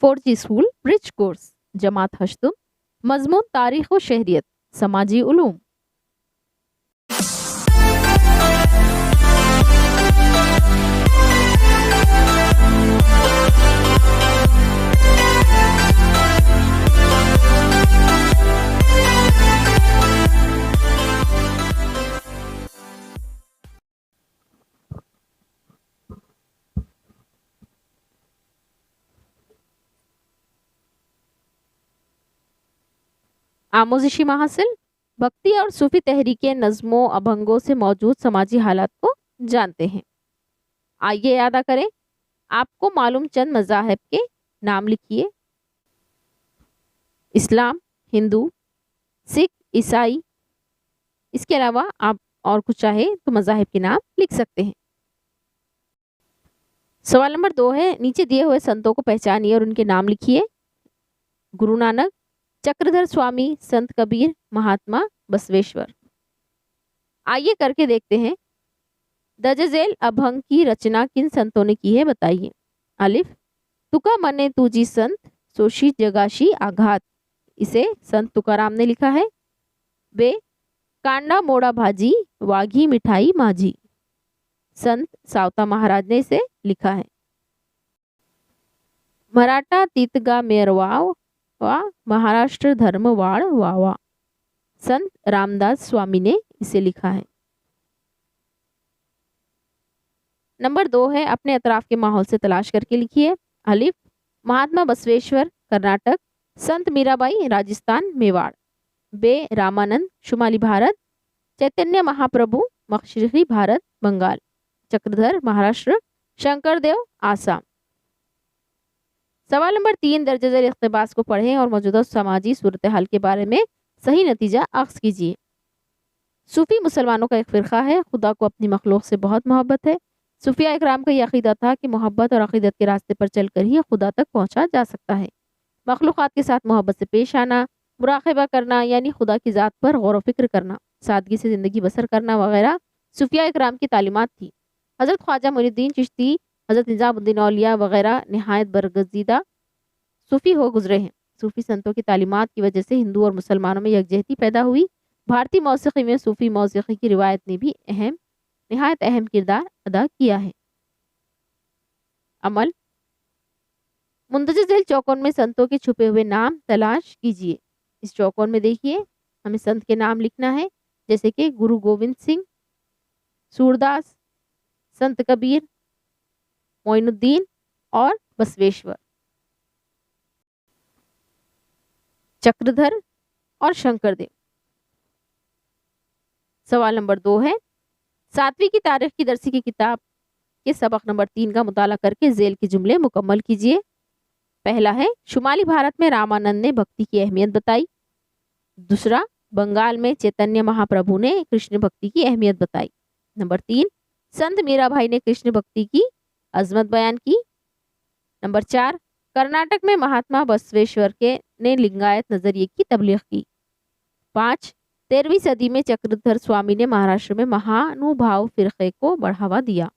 फौजी school bridge course, जमात हश्तुम, मजमून तारीख व शहरियत, समाजी उलूम। आमोजिशी महासिल, भक्ति और सूफी तहरीके नज़्मों अभंगों से मौजूद समाजी हालात को जानते हैं। आइए यादा करें, आपको मालूम चंद मज़ाहिब के नाम लिखिए। इस्लाम, हिंदू, सिख, ईसाई। इसके अलावा आप और कुछ चाहे तो मज़ाहिब के नाम लिख सकते हैं। सवाल नंबर 2 है, नीचे दिए हुए संतों को पहचानिए और उनके नाम लिखिए। गुरु नानक, चक्रधर स्वामी, संत कबीर, महात्मा बसवेश्वर। आइए करके देखते हैं। दजजेल अभंग की रचना किन संतों ने की है, बताइए। अलिफ, तुका मने तुजी संत, सोशी जगाशी आघात। इसे संत तुकाराम ने लिखा है। बे, कांडा मोड़ा भाजी, वाघी मिठाई माझी। संत सावता महाराज ने इसे लिखा है। मराठा तीतगा मेरवाव वा, महाराष्ट्र धर्मवाड़ वावा। संत रामदास स्वामी ने इसे लिखा है। नंबर 2 है, अपने अतराफ के माहौल से तलाश करके लिखिए। अलिफ, महात्मा बसवेश्वर कर्नाटक, संत मीराबाई राजस्थान मेवाड़। बे, रामानंद शुमाली भारत, चैतन्य महाप्रभु मशरकी भारत बंगाल, चक्रधर महाराष्ट्र, शंकरदेव आसाम। सवाल नंबर 3, दर्ज झेल इख्तिबास को पढ़ें और मौजूदा समाजी सूरत हाल के बारे में सही नतीजा अख्ज़ कीजिए। सूफी मुसलमानों का एक फ़िरक़ा है, खुदा को अपनी मखलूक से बहुत मोहब्बत है। सूफिया इकराम का यह अक़ीदा था कि मोहब्बत और अक़ीदत के रास्ते पर चलकर ही खुदा तक पहुँचा जा सकता है। मखलूक़ात के साथ मोहब्बत से पेश आना, मुराक़बा करना यानी खुदा की ज़ात पर गौर व फ़िक्र करना, सादगी से ज़िंदगी बसर करना वगैरह सूफिया इकराम की तालीमात थी। हज़रत ख्वाजा मुइनुद्दीन चिश्ती, हज़रत निज़ामुद्दीन औलिया वगैरह नहायत बरगज़ीदा सूफ़ी हो गुजरे हैं। सूफ़ी संतों की तालीमात की वजह से हिंदू और मुसलमानों में यकजहती पैदा हुई। भारतीय मौसीक़ी में सूफ़ी मौसीक़ी की रिवायत ने भी नहायत अहम किरदार अदा किया है। अमल, मुंदरज झेल चौकोन में संतों के छुपे हुए नाम तलाश कीजिए। इस चौकोन में देखिए, हमें संत के नाम लिखना है, जैसे कि गुरु गोविंद सिंह, सूरदास, संत कबीर, मोइनुद्दीन और बसवेश्वर, चक्रधर और शंकरदेव। सवाल नंबर 2 है, 7वीं की तारीख की दरसी की किताब के सबक नंबर 3 का मुताला करके झेल के जुमले मुकम्मल कीजिए। पहला है, शुमाली भारत में रामानंद ने भक्ति की अहमियत बताई। दूसरा, बंगाल में चैतन्य महाप्रभु ने कृष्ण भक्ति की अहमियत बताई। नंबर 3, संत मीराबाई ने कृष्ण भक्ति की अजमत बयान की। नंबर 4, कर्नाटक में महात्मा बसवेश्वर ने लिंगायत नजरिए की तबलीग की। 5, 13वीं सदी में चक्रधर स्वामी ने महाराष्ट्र में महानुभाव फिरके को बढ़ावा दिया।